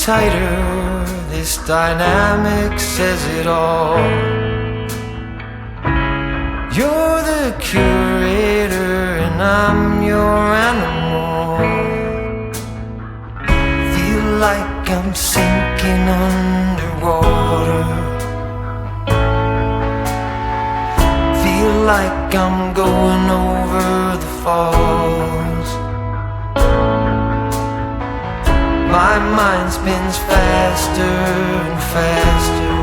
tighter, this dynamic says it all. You're the curator and I'm your animal. Feel like I'm sinking underwater. Feel like I'm going over the falls. My mind spins faster and faster.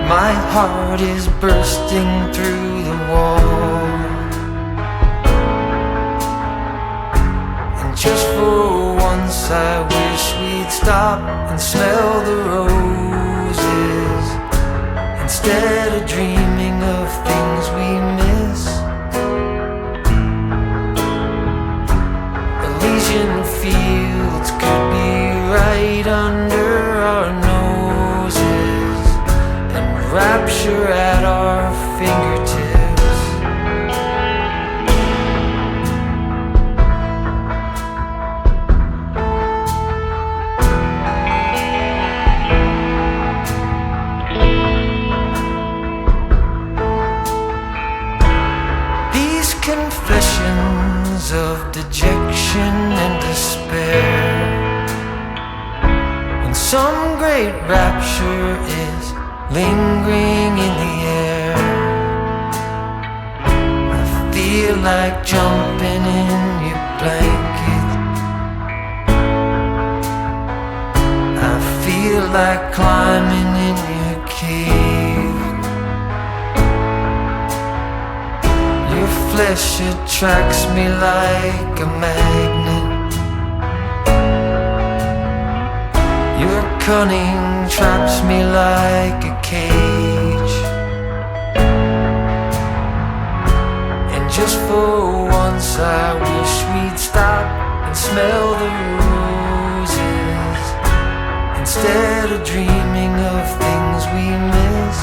My heart is bursting through the wall. And just for once I wish we'd stop and smell the roses, instead of dreaming of things we miss. Elysian fields could be right under our noses, and rapture at our fingertips. These confessions of dejection and despair, when some great rapture is lingering in the air, I feel like jumping in your blanket. I feel like climbing in your cave. Your flesh attracts me like a magnet. Your cunning traps me like a cage. And just for once I wish we'd stop and smell the roses, instead of dreaming of things we miss.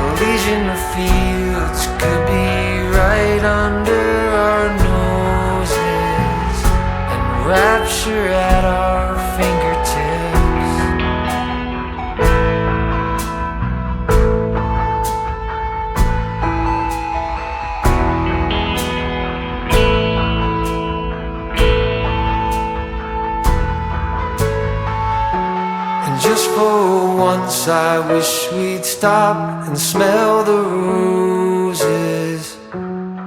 Elysian fields could be right under our noses, and rapture at our fingertips. And just for once I wish we'd stop and smell the roses,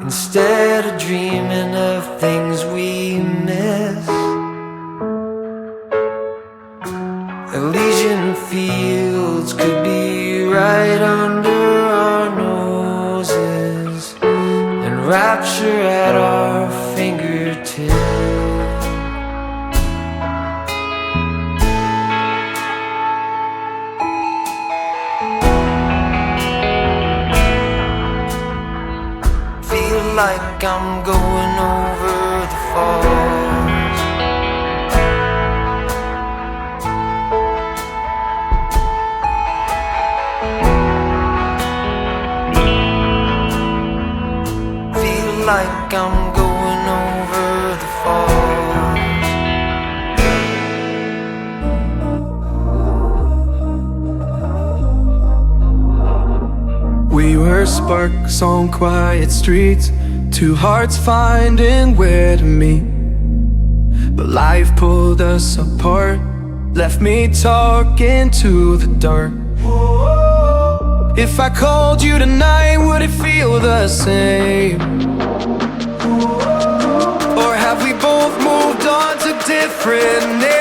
instead of dreaming of things we miss. Elysian fields could be right under our noses, and rapture at our fingertips. Feel like I'm going over the falls. Feel like I'm going over the falls. We were sparks on quiet streets, two hearts finding where to meet. But life pulled us apart, left me talking to the dark. If I called you tonight, would it feel the same? Or have we both moved on to different names?